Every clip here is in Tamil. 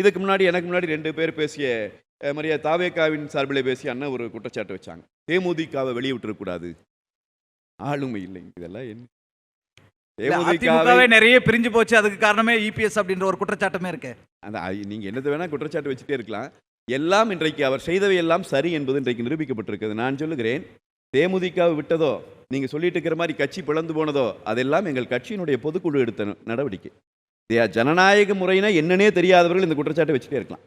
இதுக்கு முன்னாடி எனக்கு முன்னாடி 2 பேர் பேசிய மரியா தாவேகாவின் சார்பிலே பேசிய அண்ணன் ஒரு குற்றச்சாட்டு வச்சாங்க. தேமுதிகவை வெளியே விட்டுறக்கூடாது, ஆளுமை இல்லை. இதெல்லாம் என்ன? அதிமுகவே நிறைய பிரிஞ்சு போச்சு, அதுக்கு காரணமே இபிஎஸ் அப்படின்ற ஒரு குற்றச்சாட்டுமே இருக்கு. அந்த நீங்க என்னது வேணா குற்றச்சாட்டு வச்சுட்டே இருக்கலாம். எல்லாம் இன்றைக்கு அவர் செய்தவை எல்லாம் சரி என்பது இன்றைக்கு நிரூபிக்கப்பட்டிருக்கிறது. நான் சொல்லுகிறேன், தேமுதிகவை விட்டதோ, நீங்க சொல்லிட்டு இருக்கிற மாதிரி கட்சி பிளந்து போனதோ, அதெல்லாம் எங்கள் கட்சியினுடைய பொதுக்குழு எடுத்த நடவடிக்கை. ஜனநாயக முறைனா என்னன்னே தெரியாதவர்கள் இந்த குற்றச்சாட்டை வச்சுட்டே இருக்கலாம்.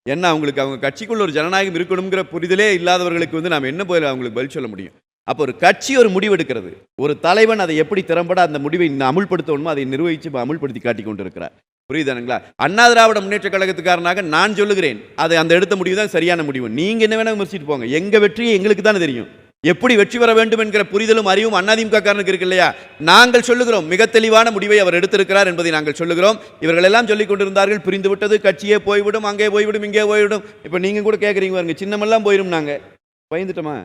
என்ன அவங்களுக்கு அவங்க கட்சிக்குள்ள ஒரு ஜனநாயகம் இருக்கணுங்கிற புரிதலே இல்லாதவர்களுக்கு நாம் என்ன போய் அவங்களுக்கு பதில் சொல்ல முடியும்? அப்போ ஒரு கட்சி ஒரு முடிவு எடுக்கிறது, ஒரு தலைவன் அதை எப்படி திறம்பட அந்த முடிவை அமுல்படுத்தணுமோ அதை நிர்வகித்து அமுல்படுத்தி காட்டி கொண்டு இருக்கிறார். புரியுதானுங்களா? அண்ணா திராவிட முன்னேற்ற கழகத்துக்காரனாக நான் சொல்லுகிறேன், அது அந்த எடுத்த முடிவு தான் சரியான முடிவு. நீங்க என்ன வேணா விமர்சிட்டு போங்க, எங்க வெற்றியை எங்களுக்கு தானே தெரியும். எப்படி வெற்றி பெற வேண்டும் என்கிற புரிதலும் அறிவும் அதிமுக காரனுக்கு இருக்கு இல்லையா? நாங்கள் சொல்லுகிறோம், மிக தெளிவான முடிவை அவர் எடுத்திருக்கிறார் என்பதை நாங்கள் சொல்லுகிறோம். இவர்கள் எல்லாம் சொல்லிக் கொண்டிருந்தார்கள், பிரிந்து விட்டது, கட்சியே போய்விடும், அங்கே போய்விடும், இங்கே போய்விடும். இப்போ நீங்க கூட கேட்குறீங்க பாருங்க, சின்னமெல்லாம் போயிடும். நாங்கள் பயந்துட்டோமா?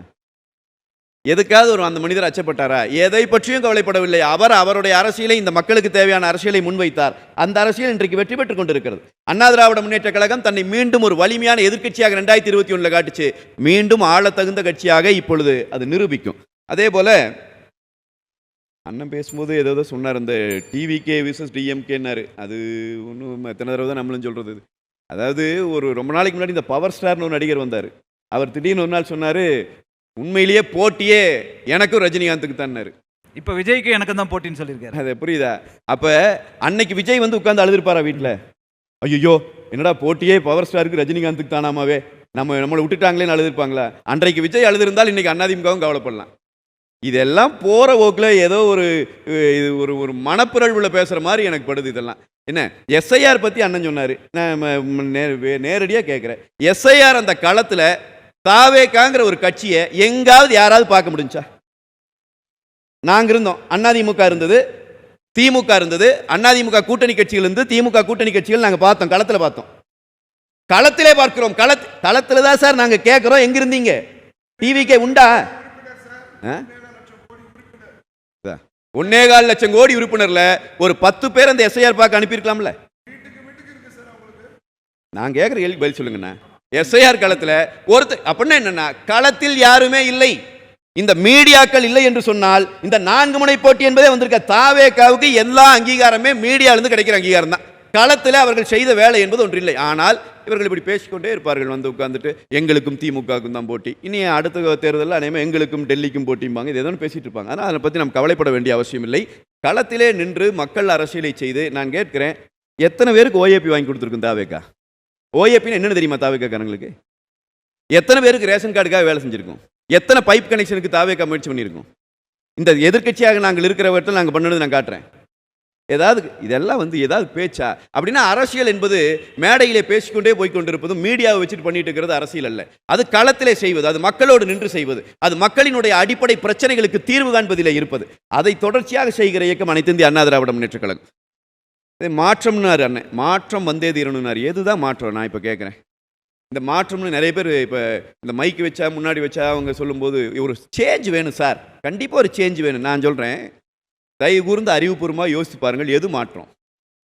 எதுக்காவது ஒரு அந்த மனிதர் அச்சப்பட்டாரா? எதை பற்றியும் கவலைப்படவில்லை. அவர் அவருடைய அரசியலை, இந்த மக்களுக்கு தேவையான அரசியலை முன்வைத்தார். அந்த அரசியல் இன்றைக்கு வெற்றி பெற்றுக் கொண்டிருக்கிறது. அண்ணா திராவிட முன்னேற்ற கழகம் தன்னை மீண்டும் ஒரு வலிமையான எதிர்க்கட்சியாக 2021 காட்டுச்சு. மீண்டும் ஆளத்தகுந்த கட்சியாக இப்பொழுது அது நிரூபிக்கும். அதே போல அண்ணன் பேசும்போது ஏதோ சொன்னார், இந்த டிவிகே விசஸ் டிஎம்கேன்னாரு. அது ஒன்றும் எத்தனை தடவை தான் நம்மளும் சொல்றது. அதாவது ஒரு ரொம்ப நாளைக்கு முன்னாடி இந்த பவர் ஸ்டார்னு ஒரு நடிகர் வந்தார். அவர் திடீர்னு ஒரு நாள் சொன்னார், உண்மையிலேயே போட்டியே எனக்கும் ரஜினிகாந்துக்கு தான்னாரு. இப்ப விஜய்க்கு எனக்கு தான் போட்டின்னு சொல்லியிருக்காரு. அது புரியுதா? அப்ப அன்னைக்கு விஜய் உட்கார்ந்து அழுதுருப்பாரா வீட்டில்? ஐயோ என்னடா போட்டியே பவர் ஸ்டாருக்கு ரஜினிகாந்துக்கு தானாமாவே, நம்மளை விட்டுட்டாங்களேன்னு அழுதுருப்பாங்களா? அன்றைக்கு விஜய் அழுதுருந்தால் இன்னைக்கு அதிமுகவும் கவலைப்படலாம். இதெல்லாம் போற போக்கில் ஏதோ ஒரு ஒரு மனப்பிறழ்வுல பேசுற மாதிரி எனக்கு படுது. இதெல்லாம் என்ன? எஸ்ஐஆர் பத்தி அண்ணன் சொன்னாரு. நான் நேரடியாக கேட்கிறேன், எஸ்ஐஆர் அந்த களத்துல தாவேகாங்கிற ஒரு கட்சியை எங்காவது யாராவது பார்க்க முடிஞ்சா? நாங்க இருந்தோம், அதிமுக இருந்தது, திமுக இருந்தது, அதிமுக கூட்டணி கட்சிகள் இருந்து திமுக கூட்டணி கட்சிகள் நாங்க பார்த்தோம், களத்துல பார்த்தோம். களத்திலே பார்க்கிறோம், களத்துல தான் சார் நாங்க கேட்கிறோம். எங்க இருந்தீங்க? டிவிக்கே உண்டா? 1.25 லட்சம் கோடி உறுப்பினர்ல ஒரு 10 பேர் அந்த எஸ்ஐஆர் பார்க்க அனுப்பியிருக்கலாம்ல. நான் கேட்கிற கேள்வி பதில் சொல்லுங்கண்ணா. எஸ்ஐஆர் களத்தில் ஒருத்தர் அப்படின்னா என்னன்னா, களத்தில் யாருமே இல்லை, இந்த மீடியாக்கள் இல்லை என்று சொன்னால் இந்த 4 முனை போட்டி என்பதே வந்திருக்க. தாவேகாவுக்கு எல்லா அங்கீகாரமே மீடியாவிலிருந்து கிடைக்கிற அங்கீகாரம் தான். களத்தில் அவர்கள் செய்த வேலை என்பது ஒன்று இல்லை. ஆனால் இவர்கள் இப்படி பேசிக்கொண்டே இருப்பார்கள், உட்காந்துட்டு எங்களுக்கும் திமுகவுக்கும் தான் போட்டி, இனி அடுத்த தேர்தலில் அனைவரும் எங்களுக்கும் டெல்லிக்கும் போட்டிம்பாங்க, இது எதுவும் பேசிட்டு இருப்பாங்க. ஆனால் அதை பற்றி நம்ம கவலைப்பட வேண்டிய அவசியம் இல்லை. களத்திலே நின்று மக்கள் அரசியலை செய்து, நான் கேட்கிறேன், எத்தனை பேருக்கு ஓஏபி வாங்கி கொடுத்துருக்கும் தாவேகா? ஓஏபின்னு என்னன்னு தெரியுமா தாவேகாரங்களுக்கு? எத்தனை பேருக்கு ரேஷன் கார்டுக்காக வேலை செஞ்சிருக்கோம்? எத்தனை பைப் கனெக்ஷனுக்கு தாவேகா முயற்சி பண்ணியிருக்கோம்? இந்த எதிர்கட்சியாக நாங்கள் இருக்கிற இடத்துல நாங்கள் பண்ணது நான் காட்டுறேன். ஏதாவது இதெல்லாம் ஏதாவது பேச்சா? அப்படின்னா அரசியல் என்பது மேடையிலே பேசிக்கொண்டே போய்கொண்டிருப்பதும் மீடியாவை வச்சுட்டு பண்ணிட்டு இருக்கிறது அரசியல் அல்ல. அது களத்திலே செய்வது, அது மக்களோடு நின்று செய்வது, அது மக்களினுடைய அடிப்படை பிரச்சனைகளுக்கு தீர்வு காண்பதிலே இருப்பது. அதை தொடர்ச்சியாக செய்கிற இயக்கம் அனைத்து இந்திய அண்ணா திராவிட முன்னேற்ற கழகம். மாற்றம்னாரு அண்ணன், மாற்றம் வந்தே தீரணும்னாரு. எதுதான் மாற்றம்? நான் இப்போ கேட்குறேன். இந்த மாற்றம்னு நிறைய பேர் இப்போ இந்த மைக்கு வச்சா முன்னாடி வச்சா அவங்க சொல்லும்போது ஒரு சேஞ்ச் வேணும் சார், கண்டிப்பாக ஒரு சேஞ்ச் வேணும். நான் சொல்கிறேன், தயவு கூர்ந்து அறிவுபூர்வமாக யோசித்து பாருங்கள், எது மாற்றம்?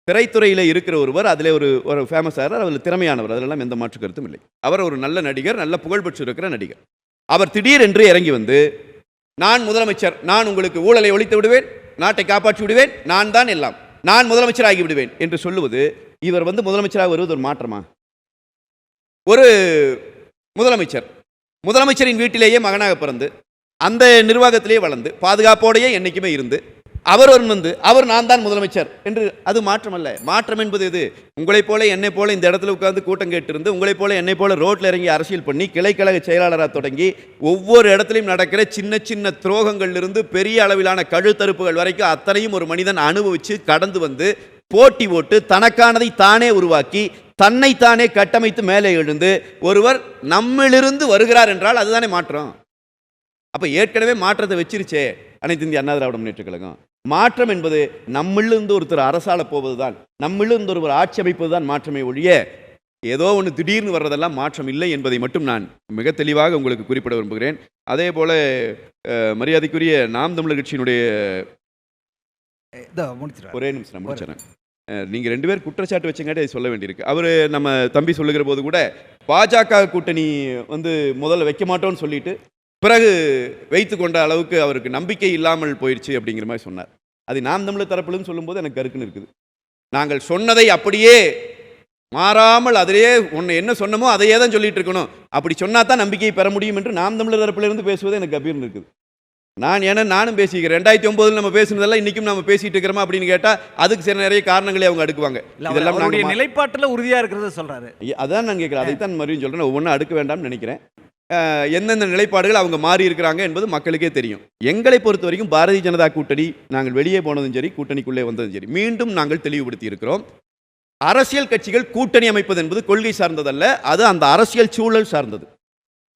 திரைத்துறையில் இருக்கிற ஒருவர், அதில் ஒரு ஃபேமஸாக, அதில் திறமையானவர், அதெல்லாம் எந்த மாற்று கருத்தும் இல்லை. அவர் ஒரு நல்ல நடிகர், நல்ல புகழ்பெற்று இருக்கிற நடிகர். அவர் திடீரென்று இறங்கி நான் முதலமைச்சர், நான் உங்களுக்கு ஊழலை ஒழித்து விடுவேன், நாட்டை காப்பாற்றி விடுவேன், நான் தான் எல்லாம், நான் முதலமைச்சராகி விடுவேன் என்று சொல்லுவது, இவர் முதலமைச்சராக வருவது ஒரு மாற்றமா? ஒரு முதலமைச்சரின் வீட்டிலேயே மகனாக பிறந்து, அந்த நிர்வாகத்திலேயே வளர்ந்து, பாதுகாப்போடையே என்னைக்குமே இருந்து, அவர் அவர் நான் தான் முதலமைச்சர் என்று, அது மாற்றம் அல்ல. மாற்றம் என்பது இது. உங்களைப் போல என்னை போல இந்த இடத்துல உட்கார்ந்து கூட்டம் கேட்டிருந்து, உங்களைப் போல என்னை போல ரோட்டில் இறங்கி அரசியல் பண்ணி, கிளைக்கழக செயலாளராக தொடங்கி, ஒவ்வொரு இடத்துலையும் நடக்கிற சின்ன சின்ன துரோகங்களிலிருந்து பெரிய அளவிலான கழுத்தறுப்புகள் வரைக்கும் அத்தனையும் ஒரு மனிதன் அனுபவித்து கடந்து போட்டி போட்டு தனக்கானதை தானே உருவாக்கி தன்னைத்தானே கட்டமைத்து மேலே எழுந்து ஒருவர் நம்மிலிருந்து வருகிறார் என்றால் அதுதானே மாற்றம். அப்ப ஏற்கனவே மாற்றத்தை வச்சிருச்சே அனைத்து இந்திய அண்ணா திராவிட முன்னேற்ற கழகம். மாற்றம் என்பது நம்மிலிருந்து ஒருத்தர் அரசால போவதுதான், நம்மிலிருந்து ஒருவர் ஆட்சி அமைப்பதுதான் மாற்றமே ஒழிய ஏதோ ஒன்று திடீர்னு வர்றதெல்லாம் மாற்றம் இல்லை என்பதை மட்டும் நான் மிக தெளிவாக உங்களுக்கு குறிப்பிட விரும்புகிறேன். அதே போல மரியாதைக்குரிய நாம் தமிழர் கட்சியினுடைய ஒரே நிமிஷம் முடிச்சிடறேன். நீங்க 2 பேர் குற்றச்சாட்டு வச்சங்காட்டி அதை சொல்ல வேண்டியிருக்கு. அவரு நம்ம தம்பி சொல்லுகிற போது கூட பாஜக கூட்டணி வந்து முதல்ல வைக்க மாட்டோம்னு சொல்லிட்டு பிறகு வைத்து கொண்ட அளவுக்கு அவருக்கு நம்பிக்கை இல்லாமல் போயிடுச்சு அப்படிங்கிற மாதிரி சொன்னார். அது நாம் தமிழர் தரப்புலன்னு சொல்லும்போது எனக்கு கருக்குன்னு இருக்குது. நாங்கள் சொன்னதை அப்படியே மாறாமல் அதிலேயே ஒன்று என்ன சொன்னமோ அதையே தான் சொல்லிட்டு இருக்கணும், அப்படி சொன்னா தான் நம்பிக்கையை பெற முடியும் என்று நாம் தமிழர் தரப்பிலிருந்து பேசுவது எனக்கு கபீர்னு இருக்குது. நானும் பேசிக்கிறேன். 2009 நம்ம பேசுனதெல்லாம் இன்னைக்கும் நம்ம பேசிட்டு இருக்கிறோமா அப்படின்னு கேட்டா அதுக்கு சில நிறைய காரணங்களை அவங்க அடுக்குவாங்க. இதெல்லாம் நம்மளுடைய நிலைப்பாட்டுல உறுதியா இருக்கிறத சொல்றாரு. அதான் நான் கேட்கிறேன். அதைத்தான் மறுபடியும் சொல்றேன். ஒவ்வொன்றும் அடுக்க வேண்டாம்னு நினைக்கிறேன். எந்தெந்த நிலைப்பாடுகள் அவங்க மாறி இருக்கிறாங்க என்பது மக்களுக்கே தெரியும். எங்களை பொறுத்த வரைக்கும் பாரதிய ஜனதா கூட்டணி நாங்கள் வெளியே போனதும் சரி, கூட்டணிக்குள்ளே வந்ததும் சரி, மீண்டும் நாங்கள் தெளிவுபடுத்தி இருக்கிறோம். அரசியல் கட்சிகள் கூட்டணி அமைப்பது என்பது கொள்கை சார்ந்ததல்ல, அது அந்த அரசியல் சூழல் சார்ந்தது.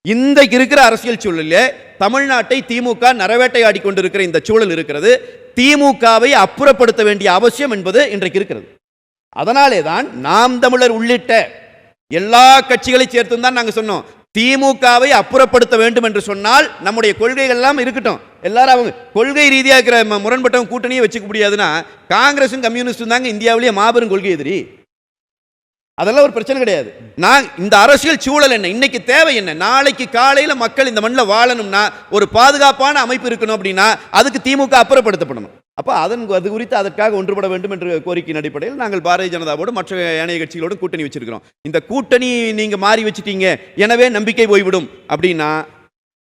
இந்த இருக்கிற அரசியல் சூழலில் தமிழ்நாட்டை திமுக நரவேட்டையாடி கொண்டிருக்கிற இந்த சூழல் இருக்கிறது. திமுகவை அப்புறப்படுத்த வேண்டிய அவசியம் என்பது இன்றைக்கு இருக்கிறது. அதனாலே தான் நாம் தமிழர் உள்ளிட்ட எல்லா கட்சிகளை சேர்த்து தான் நாங்கள் சொன்னோம், திமுகவை அப்புறப்படுத்த வேண்டும் என்று சொன்னால் நம்முடைய கொள்கைகள் எல்லாம் இருக்கட்டும். எல்லாரும் அவங்க கொள்கை ரீதியாக இருக்கிற முரண்பட்டவங்க கூட்டணியே வச்சுக்க முடியாதுன்னா காங்கிரஸும் கம்யூனிஸ்டும் தாங்க இந்தியாவிலேயே மாபெரும் கொள்கை எதிரி. அதெல்லாம் ஒரு பிரச்சனை கிடையாது. நான் இந்த அரசியல் சூழல் என்ன, இன்னைக்கு தேவை என்ன, நாளைக்கு காலையில் மக்கள் இந்த மண்ணில் வாழணும்னா ஒரு பாதுகாப்பான அமைப்பு இருக்கணும் அப்படின்னா அதுக்கு திமுக அப்புறப்படுத்தப்படணும். அப்போ அது குறித்து அதற்காக ஒன்றுபட வேண்டும் என்ற கோரிக்கையின் அடிப்படையில் நாங்கள் பாரதிய ஜனதாவோடு மற்ற ஏனைய கட்சிகளோடு கூட்டணி வச்சிருக்கிறோம். இந்த கூட்டணி நீங்க மாறி வச்சுட்டீங்க எனவே நம்பிக்கை போய்விடும் அப்படின்னா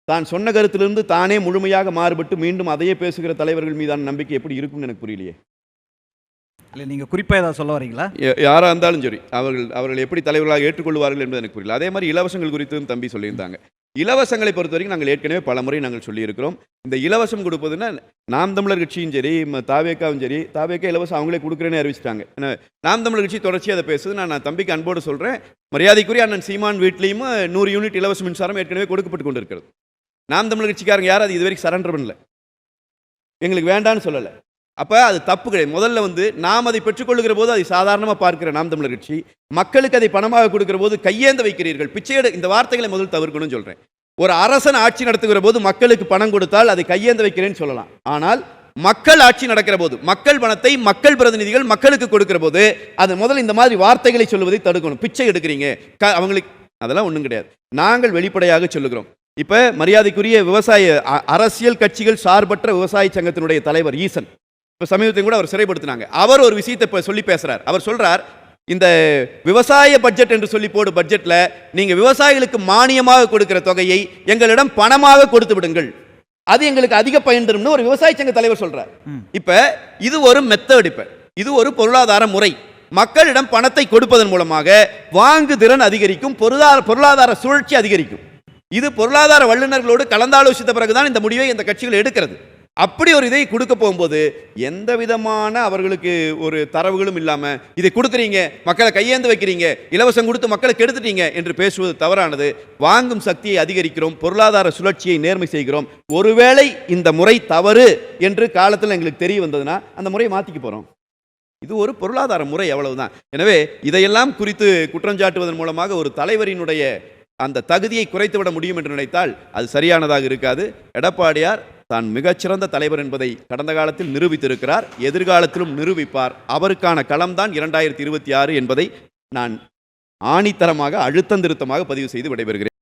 தான் சொன்ன கருத்திலிருந்து தானே முழுமையாக மாறுபட்டு மீண்டும் அதையே பேசுகிற தலைவர்கள் மீதான நம்பிக்கை எப்படி இருக்கும்னு எனக்கு புரியலையே. இல்லை, நீங்கள் குறிப்பாக ஏதாவது சொல்ல வரீங்களா? யாராக இருந்தாலும் சரி அவர்கள் எப்படி தலைவர்களாக ஏற்றுக்கொள்வார்கள் என்பது எனக்கு புரியல. அதே மாதிரி இலவசங்கள் குறித்தும் தம்பி சொல்லியிருந்தாங்க. இலவசங்களை பொறுத்த வரைக்கும் நாங்கள் ஏற்கனவே பல முறை நாங்கள் சொல்லியிருக்கிறோம். இந்த இலவசம் கொடுப்பதுன்னா நாம் தமிழர் கட்சியும் சரி, தாவேக்காவும் சரி, தாவேக்கா இலவசம் அவங்களே கொடுக்குறேன்னு அறிவிச்சிட்டாங்க. நாம் தமிழர் கட்சி தொடர்ச்சியாக அதை பேசுது. நான் தம்பிக்கு அன்போடு சொல்கிறேன், மரியாதைக்குரிய அண்ணன் சீமான் வீட்லேயும் 100 யூனிட் இலவச மின்சாரம் ஏற்கனவே கொடுக்கப்பட்டு கொண்டு இருக்கிறது. நாம் தமிழர் கட்சிக்காரங்க யாரும் அது இதுவரைக்கும் சரண்டர் பண்ணல, எங்களுக்கு வேண்டான்னு சொல்லலை. அப்போ அது தப்பு கிடையாது. முதல்ல நாம் அதை பெற்றுக்கொள்ளுகிற போது அதை சாதாரணமாக பார்க்கிற நாம் தமிழர் கட்சி மக்களுக்கு அதை பணமாக கொடுக்கிற போது கையேந்த வைக்கிறீர்கள், பிச்சையெடு, இந்த வார்த்தைகளை முதல் தவிர்க்கணும்னு சொல்கிறேன். ஒரு அரசன் ஆட்சி நடத்துகிற போது மக்களுக்கு பணம் கொடுத்தால் அதை கையேந்த வைக்கிறேன்னு சொல்லலாம். ஆனால் மக்கள் ஆட்சி நடக்கிற போது மக்கள் பணத்தை மக்கள் பிரதிநிதிகள் மக்களுக்கு கொடுக்கிற போது அது முதல் இந்த மாதிரி வார்த்தைகளை சொல்லுவதை தடுக்கணும். பிச்சை எடுக்கிறீங்க அவங்களுக்கு, அதெல்லாம் ஒன்றும் கிடையாது. நாங்கள் வெளிப்படையாக சொல்லுகிறோம். இப்போ மரியாதைக்குரிய விவசாய அரசியல் கட்சிகள் சார்பற்ற விவசாய சங்கத்தினுடைய தலைவர் ஈசன் இப்போ சமீபத்தையும் கூட அவர் சிறைப்படுத்தினாங்க. அவர் ஒரு விஷயத்தை இப்போ சொல்லி பேசுறார். அவர் சொல்றார், இந்த விவசாய பட்ஜெட் என்று சொல்லி போடு பட்ஜெட்ல நீங்க விவசாயிகளுக்கு மானியமாக கொடுக்கிற தொகையை எங்களிடம் பணமாக கொடுத்து விடுங்கள், அது எங்களுக்கு அதிக பயன் தரும்னு ஒரு விவசாய சங்க தலைவர் சொல்றார். இப்ப இது ஒரு மெத்தட், இப்ப இது ஒரு பொருளாதார முறை. மக்களிடம் பணத்தை கொடுப்பதன் மூலமாக வாங்கு திறன் அதிகரிக்கும், பொருளாதார சுழற்சி அதிகரிக்கும். இது பொருளாதார வல்லுநர்களோடு கலந்தாலோசித்த பிறகுதான் இந்த முடிவை இந்த கட்சிகள் எடுக்கிறது. அப்படி ஒரு இதை கொடுக்க போகும்போது எந்த விதமான அவர்களுக்கு ஒரு தரவுகளும் இல்லாமல் இதை கொடுக்குறீங்க, மக்களை கையேந்து வைக்கிறீங்க, இலவசம் கொடுத்து மக்களை கெடுத்துட்டீங்க என்று பேசுவது தவறானது. வாங்கும் சக்தியை அதிகரிக்கிறோம், பொருளாதார சுழற்சியை நேர்மை செய்கிறோம். ஒருவேளை இந்த முறை தவறு என்று காலத்தில் எங்களுக்கு தெரிய வந்ததுன்னா அந்த முறையை மாற்றிக்க போகிறோம். இது ஒரு பொருளாதார முறை, அவ்வளவுதான். எனவே இதையெல்லாம் குறித்து குற்றஞ்சாட்டுவதன் மூலமாக ஒரு தலைவரினுடைய அந்த தகுதியை குறைத்துவிட முடியும் என்று நினைத்தால் அது சரியானதாக இருக்காது. எடப்பாடியார் தான் மிகச்சிறந்த தலைவர் என்பதை கடந்த காலத்தில் நிரூபித்திருக்கிறார், எதிர்காலத்திலும் நிரூபிப்பார். அவருக்கான களம்தான் 2026 என்பதை நான் ஆணித்தரமாக அழுத்தந்திருத்தமாக பதிவு செய்து விடைபெறுகிறேன்.